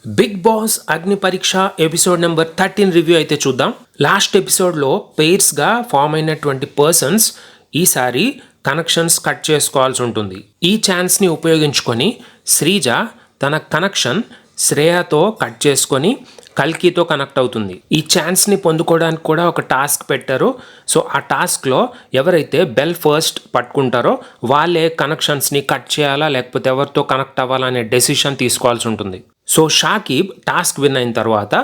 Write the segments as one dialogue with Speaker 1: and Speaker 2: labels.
Speaker 1: Big boss అగ్ని పరీక్ష episode number 13 review అయితే చూద్దాం. లాస్ట్ ఎపిసోడ్లో పెయిర్స్గా ఫామ్ అయినటువంటి పర్సన్స్ ఈసారి కనెక్షన్స్ కట్ చేసుకోవాల్సి ఉంటుంది. ఈ ఛాన్స్ని ఉపయోగించుకొని శ్రీజ తన కనెక్షన్ శ్రేయతో కట్ చేసుకొని కల్కితో కనెక్ట్ అవుతుంది. ఈ ఛాన్స్ని పొందుకోవడానికి కూడా ఒక టాస్క్ పెట్టారు. సో ఆ టాస్క్లో ఎవరైతే బెల్ ఫస్ట్ పట్టుకుంటారో వాళ్ళే కనెక్షన్స్ని కట్ చేయాలా లేకపోతే ఎవరితో కనెక్ట్ అవ్వాలా అనే డెసిషన్ తీసుకోవాల్సి ఉంటుంది. సో షాకిబ్ టాస్క్ విన్ అయిన తర్వాత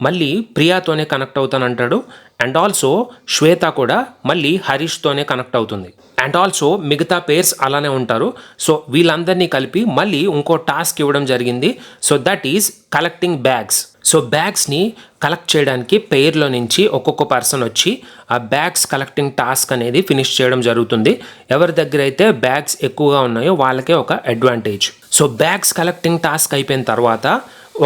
Speaker 1: మళ్ళీ ప్రియాతోనే కనెక్ట్ అవుతానంటాడు. అండ్ ఆల్సో శ్వేత కూడా మళ్ళీ హరీష్తోనే కనెక్ట్ అవుతుంది. అండ్ ఆల్సో మిగతా పేర్స్ అలానే ఉంటారు. సో వీళ్ళందరినీ కలిపి మళ్ళీ ఇంకో టాస్క్ ఇవ్వడం జరిగింది. So that is collecting bags. So బ్యాగ్స్ని కలెక్ట్ చేయడానికి పెయిర్లో నుంచి ఒక్కొక్క పర్సన్ వచ్చి ఆ బ్యాగ్స్ కలెక్టింగ్ టాస్క్ అనేది ఫినిష్ చేయడం జరుగుతుంది. ఎవరి దగ్గర అయితే బ్యాగ్స్ ఎక్కువగా ఉన్నాయో వాళ్ళకే ఒక advantage. So bags collecting task అయిపోయిన తర్వాత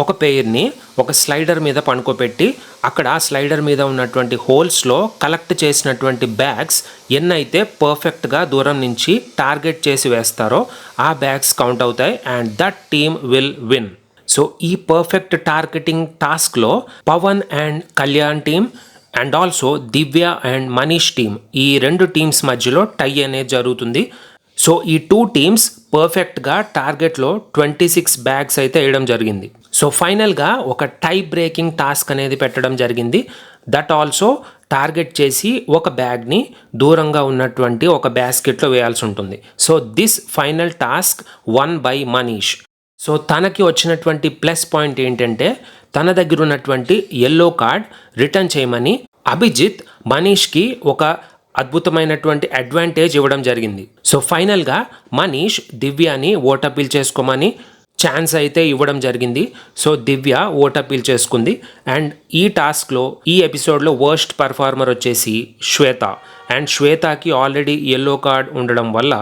Speaker 1: ఒక పెయిర్ని ఒక స్లైడర్ మీద పడుకోబెట్టి అక్కడ స్లైడర్ మీద ఉన్నటువంటి హోల్స్లో కలెక్ట్ చేసినటువంటి బ్యాగ్స్ ఎన్నైతే పర్ఫెక్ట్గా దూరం నుంచి టార్గెట్ చేసి వేస్తారో ఆ బ్యాగ్స్ కౌంట్ అవుతాయి and that team will win. So ఈ పర్ఫెక్ట్ టార్గెటింగ్ టాస్క్లో Pavan and Kalyan team and also Divya and Manish team ఈ రెండు టీమ్స్ మధ్యలో టై అనేది జరుగుతుంది. సో ఈ టూ టీమ్స్ పర్ఫెక్ట్గా టార్గెట్లో 26 బ్యాగ్స్ అయితే వేయడం జరిగింది. సో ఫైనల్గా ఒక టై బ్రేకింగ్ టాస్క్ అనేది పెట్టడం జరిగింది. దట్ ఆల్సో టార్గెట్ చేసి ఒక బ్యాగ్ని దూరంగా ఉన్నటువంటి ఒక బాస్కెట్లో వేయాల్సి ఉంటుంది. So this final task one by Manish. So తనకి వచ్చినటువంటి ప్లస్ పాయింట్ ఏంటంటే తన దగ్గర ఉన్నటువంటి ఎల్లో కార్డ్ రిటర్న్ చేయమని అభిజిత్ మనీష్కి ఒక అద్భుతమైనటువంటి అడ్వాంటేజ్ ఇవ్వడం జరిగింది. సో ఫైనల్గా మనీష్ దివ్యాని ఓట్ అపీల్ చేసుకోమని ఛాన్స్ అయితే ఇవ్వడం జరిగింది. సో దివ్య ఓట్ అపీల్ చేసుకుంది. అండ్ ఈ టాస్క్లో ఈ ఎపిసోడ్లో వర్స్ట్ పర్ఫార్మర్ వచ్చేసి శ్వేత. అండ్ శ్వేతకి ఆల్రెడీ ఎల్లో కార్డ్ ఉండడం వల్ల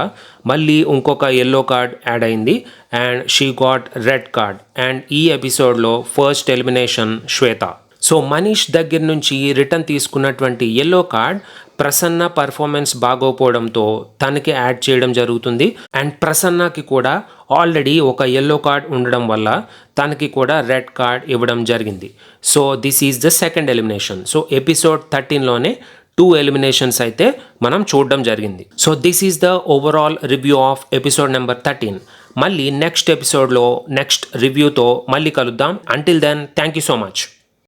Speaker 1: మళ్ళీ ఇంకొక ఎల్లో కార్డ్ యాడ్ అయింది and she got red card. And ఈ ఎపిసోడ్లో ఫస్ట్ ఎలిమినేషన్ శ్వేత. సో మనీష్ దగ్గర నుంచి రిటర్న్ తీసుకున్నటువంటి ఎల్లో కార్డ్ ప్రసన్న పర్ఫార్మెన్స్ బాగోపోవడంతో తనకి యాడ్ చేయడం జరుగుతుంది. అండ్ ప్రసన్నకి కూడా ఆల్రెడీ ఒక ఎల్లో కార్డ్ ఉండడం వల్ల తనకి కూడా రెడ్ కార్డ్ ఇవ్వడం జరిగింది. So this is the second elimination. So episode 13లోనే 2 ఎలిమినేషన్స్ అయితే మనం చూడడం జరిగింది. So this is the overall review of episode number 13. మళ్ళీ నెక్స్ట్ ఎపిసోడ్లో నెక్స్ట్ రివ్యూతో మళ్ళీ కలుద్దాం. Until then thank you so much.